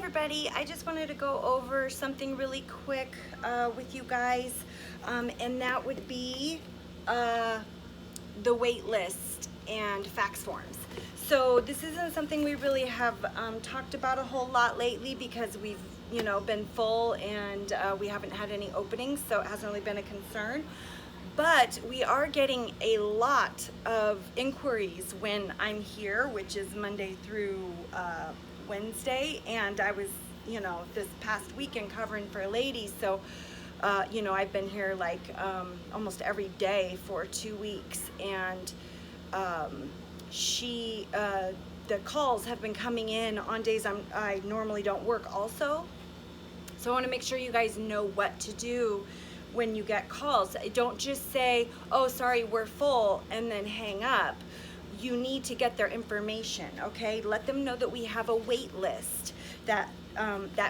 everybody. I just wanted to go over something really quick with you guys, and that would be the wait list and fax forms. So this isn't something we really have talked about a whole lot lately because we've been full and we haven't had any openings, so it hasn't really been a concern. But we are getting a lot of inquiries when I'm here, which is Monday through Wednesday, and I was, this past weekend covering for a lady, so, I've been here like almost every day for 2 weeks, and the calls have been coming in on days I normally don't work also. So I want to make sure you guys know what to do when you get calls. Don't just say, oh, sorry, we're full, and then hang up. You need to get their information, okay? Let them know that we have a wait list. That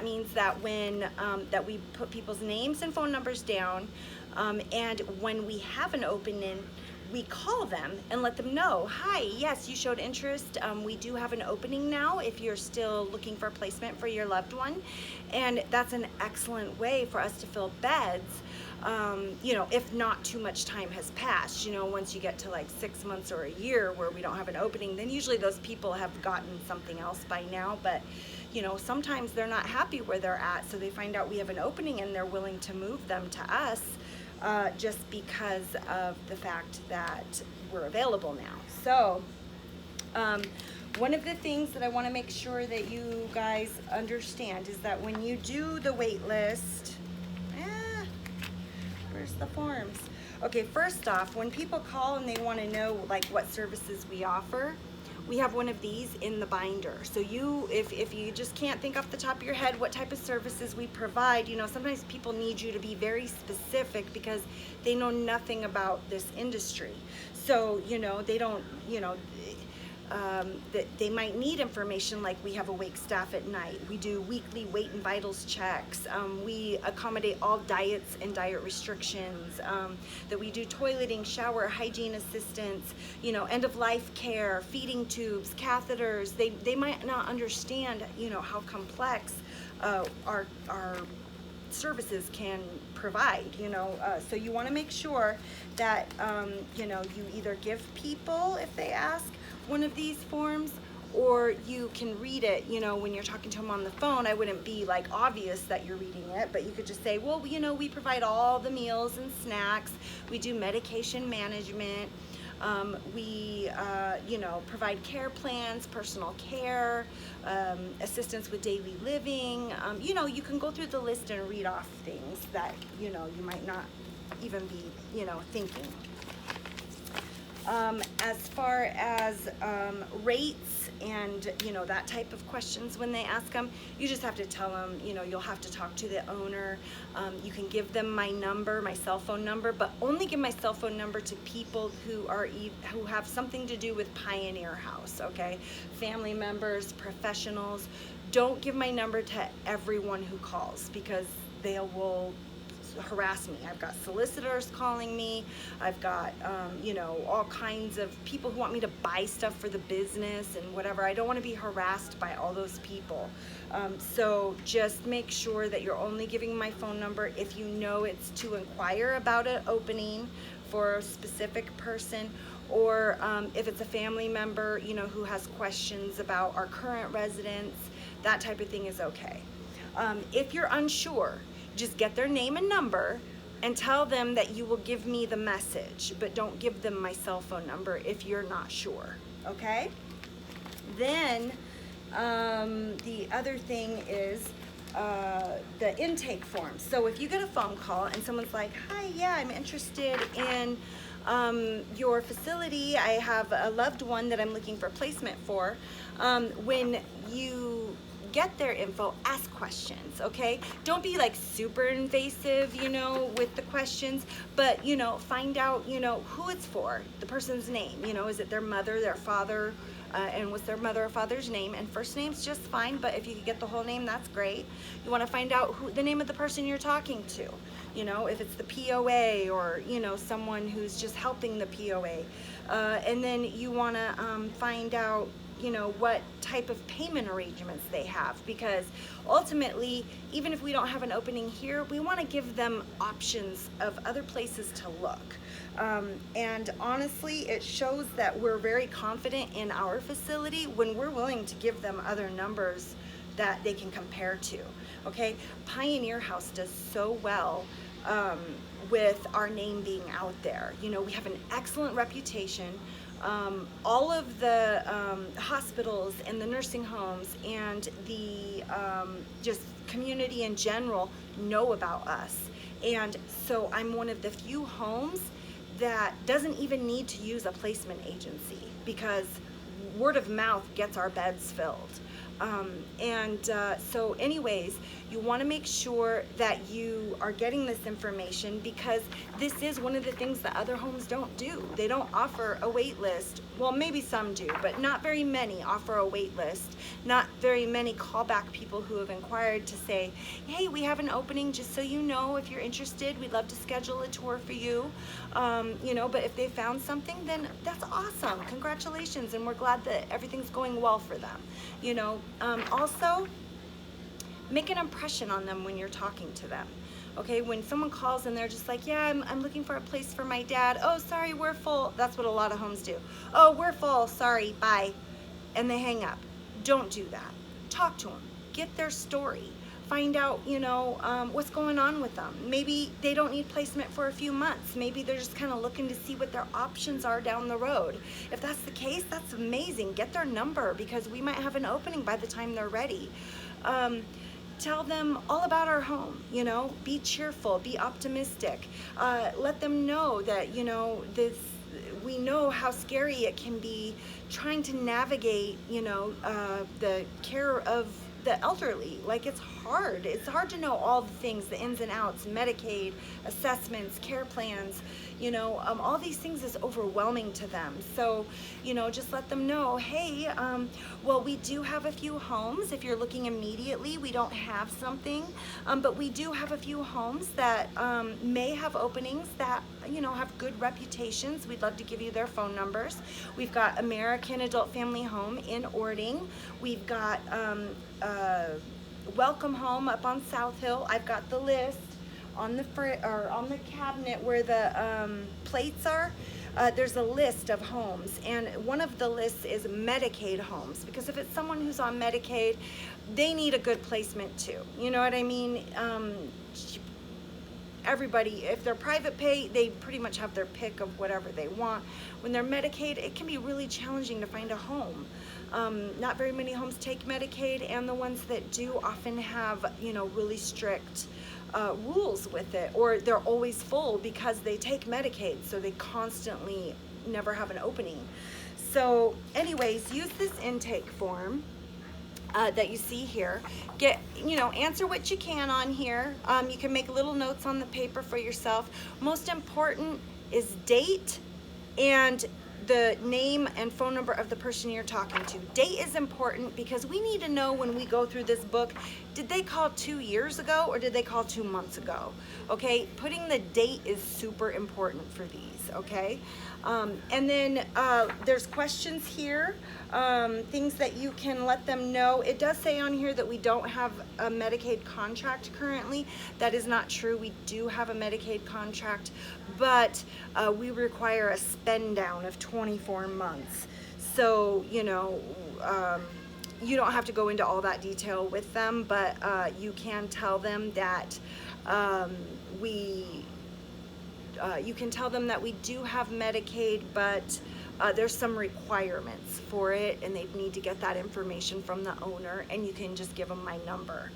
means that when that we put people's names and phone numbers down, and when we have an opening, we call them and let them know, hi, yes, you showed interest. We do have an opening now if you're still looking for a placement for your loved one. And that's an excellent way for us to fill beds, if not too much time has passed. Once you get to like 6 months or a year where we don't have an opening, then usually those people have gotten something else by now. But sometimes they're not happy where they're at, so they find out we have an opening and they're willing to move them to us. Just because of the fact that we're available now. So one of the things that I want to make sure that you guys understand is that when you do the wait list, where's the forms? Okay, first off, when people call and they want to know like what services we offer, we have one of these in the binder. So if you just can't think off the top of your head what type of services we provide, sometimes people need you to be very specific because they know nothing about this industry. So, they don't, they might need information like we have a wake staff at night. We do weekly weight and vitals checks. We accommodate all diets and diet restrictions. That we do toileting, shower, hygiene assistance, end-of-life care, feeding tubes, catheters. They might not understand, how complex our services can provide, so you want to make sure that, you either give people, if they ask, one of these forms, or you can read it, when you're talking to them on the phone. I wouldn't be like obvious that you're reading it, but you could just say, well, we provide all the meals and snacks. We do medication management. We, provide care plans, personal care, assistance with daily living. You can go through the list and read off things that, you might not even be, thinking. As far as rates and that type of questions when they ask them, you just have to tell them, you'll have to talk to the owner. You can give them my number, my cell phone number, but only give my cell phone number to people who have something to do with Pioneer House, okay? Family members, professionals. Don't give my number to everyone who calls because they will harass me. I've got solicitors calling me. I've got, all kinds of people who want me to buy stuff for the business and whatever. I don't want to be harassed by all those people. So just make sure that you're only giving my phone number if you know it's to inquire about an opening for a specific person, or if it's a family member, who has questions about our current residents. That type of thing is okay. If you're unsure, just get their name and number and tell them that you will give me the message, but don't give them my cell phone number if you're not sure, okay? Then the other thing is the intake form. So if you get a phone call and someone's like, hi, yeah, I'm interested in your facility. I have a loved one that I'm looking for placement for. When you get their info, ask questions, okay? Don't be like super invasive, with the questions, but, find out, who it's for, the person's name, is it their mother, their father, and what's their mother or father's name, and first name's just fine, but if you could get the whole name, that's great. You want to find out the name of the person you're talking to, if it's the POA or, someone who's just helping the POA, and then you want to find out you know, what type of payment arrangements they have, because ultimately, even if we don't have an opening here, we want to give them options of other places to look. And honestly, it shows that we're very confident in our facility when we're willing to give them other numbers that they can compare to. Okay, Pioneer House does so well with our name being out there. You know, we have an excellent reputation. All of the hospitals and the nursing homes and the just community in general know about us. And so I'm one of the few homes that doesn't even need to use a placement agency, because word of mouth gets our beds filled. So anyways, you want to make sure that you are getting this information, because this is one of the things that other homes don't do. They don't offer a wait list. Well, maybe some do, but not very many offer a wait list. Not very many call back people who have inquired to say, hey, we have an opening, just so you know, if you're interested, we'd love to schedule a tour for you. You know, but if they found something, then that's awesome. Congratulations, and we're glad that everything's going well for them. You know, also, make an impression on them when you're talking to them. Okay, when someone calls and they're just like, yeah, I'm looking for a place for my dad. Oh, sorry, we're full. That's what a lot of homes do. Oh, we're full, sorry, bye. And they hang up. Don't do that. Talk to them. Get their story. Find out, you know, what's going on with them. Maybe they don't need placement for a few months. Maybe they're just kind of looking to see what their options are down the road. If that's the case, that's amazing. Get their number, because we might have an opening by the time they're ready. Tell them all about our home, you know, be cheerful, be optimistic. Let them know that, you know, we know how scary it can be trying to navigate, you know, the care of the elderly. Like, it's hard. It's hard to know all the things, the ins and outs, Medicaid, assessments, care plans, you know, all these things is overwhelming to them. So, you know, just let them know, hey, well, we do have a few homes. If you're looking immediately, we don't have something, but we do have a few homes that may have openings that, you know, have good reputations. We'd love to give you their phone numbers. We've got American Adult Family Home in Ording. We've got Welcome Home up on South Hill. I've got the list on the on the cabinet where the plates are. There's a list of homes, and one of the lists is Medicaid homes, because if it's someone who's on Medicaid, they need a good placement too. You know what I mean? Everybody, if they're private pay, they pretty much have their pick of whatever they want. When they're Medicaid, it can be really challenging to find a home. Not very many homes take Medicaid, and the ones that do often have, you know, really strict rules with it, or they're always full because they take Medicaid, so they constantly never have an opening. So anyways, use this intake form that you see here. Get, you know, answer what you can on here. You can make little notes on the paper for yourself. Most important is date and the name and phone number of the person you're talking to. Date is important because we need to know when we go through this book, did they call 2 years ago or did they call 2 months ago? Okay, putting the date is super important for these, okay? And then there's questions here, things that you can let them know. It does say on here that we don't have a Medicaid contract currently. That is not true. We do have a Medicaid contract, but we require a spend down of 24 months. So, you know, you don't have to go into all that detail with them, but you can tell them that you can tell them that we do have Medicaid, but there's some requirements for it, and they need to get that information from the owner, and you can just give them my number.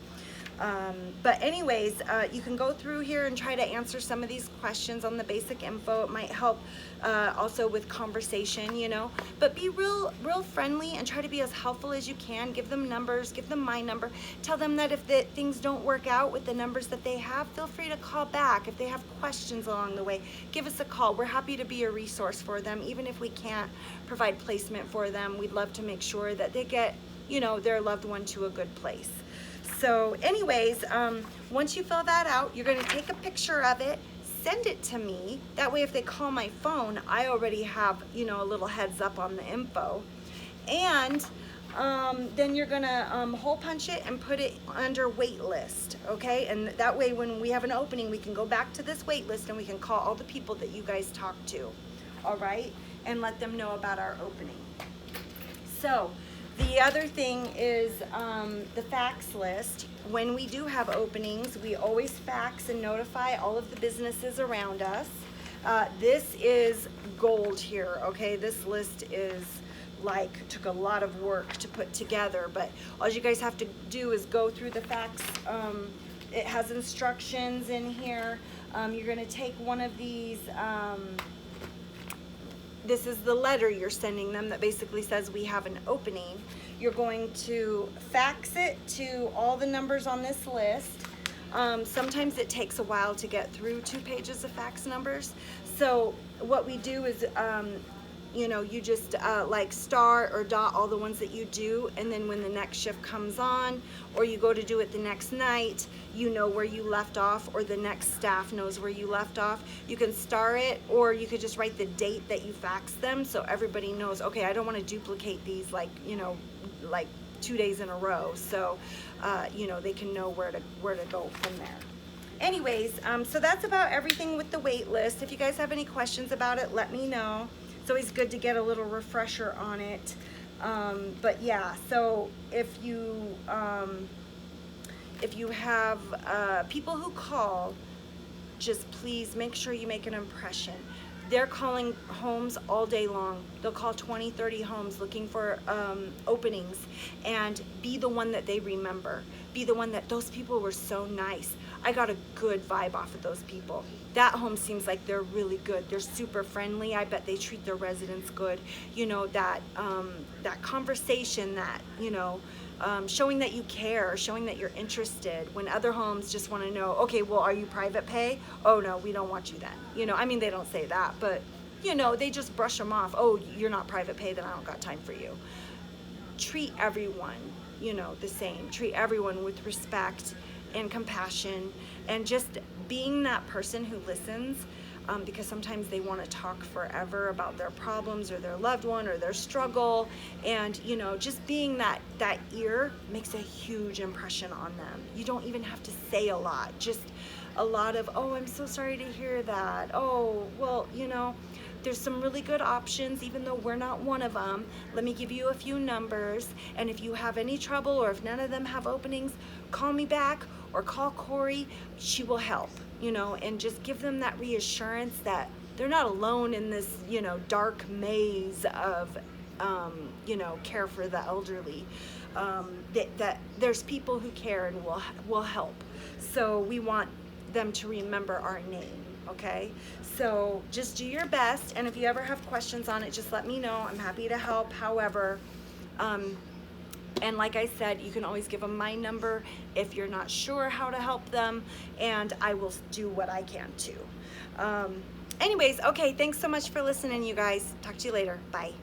But anyways, you can go through here and try to answer some of these questions on the basic info. It might help also with conversation, you know, but be real friendly and try to be as helpful as you can. Give them numbers, give them my number. Tell them that if things don't work out with the numbers that they have, feel free to call back. If they have questions along the way, give us a call. We're happy to be a resource for them. Even if we can't provide placement for them, we'd love to make sure that they get, you know, their loved one to a good place. So anyways, once you fill that out, you're going to take a picture of it, send it to me. That way if they call my phone, I already have, you know, a little heads up on the info. And then you're gonna hole punch it and put it under wait list, okay? And that way when we have an opening, we can go back to this wait list and we can call all the people that you guys talked to, all right? And let them know about our opening. So the other thing is the fax list. When we do have openings, we always fax and notify all of the businesses around us. This is gold here, okay? This list is took a lot of work to put together, but all you guys have to do is go through the fax. It has instructions in here. You're gonna take one of these, this is the letter you're sending them that basically says we have an opening. You're going to fax it to all the numbers on this list. Sometimes it takes a while to get through 2 pages of fax numbers. So what we do is, you know, you just like star or dot all the ones that you do, and then when the next shift comes on, or you go to do it the next night, you know where you left off, or the next staff knows where you left off. You can star it, or you could just write the date that you faxed them, so everybody knows, okay, I don't want to duplicate these, like, you know, like 2 days in a row, so you know, they can know where to go from there. Anyways, so that's about everything with the wait list. If you guys have any questions about it, let me know. It's always good to get a little refresher on it. But yeah, so if you have people who call, just please make sure you make an impression. They're calling homes all day long. They'll call 20, 30 homes looking for openings, and be the one that they remember. Be the one that those people were so nice. I got a good vibe off of those people. That home seems like they're really good. They're super friendly. I bet they treat their residents good. You know, that that conversation, that, you know, showing that you care, showing that you're interested, when other homes just want to know, okay, well, are you private pay? Oh no, we don't want you then. You know, I mean, they don't say that, but you know, they just brush them off. Oh, you're not private pay, then I don't got time for you. Treat everyone, you know, the same. Treat everyone with respect and compassion, and just being that person who listens, because sometimes they want to talk forever about their problems or their loved one or their struggle, and you know, just being that ear makes a huge impression on them. You don't even have to say a lot, just a lot of, oh, I'm so sorry to hear that. Oh, well, you know, there's some really good options, even though we're not one of them. Let me give you a few numbers, and if you have any trouble or if none of them have openings, call me back or call Corey. She will help, you know, and just give them that reassurance that they're not alone in this, you know, dark maze of, you know, care for the elderly. That there's people who care and will help. So we want them to remember our name. Okay, so just do your best, and if you ever have questions on it, just let me know. I'm happy to help. However, and like I said, you can always give them my number if you're not sure how to help them, and I will do what I can too. Anyways, okay, thanks so much for listening, you guys. Talk to you later. Bye.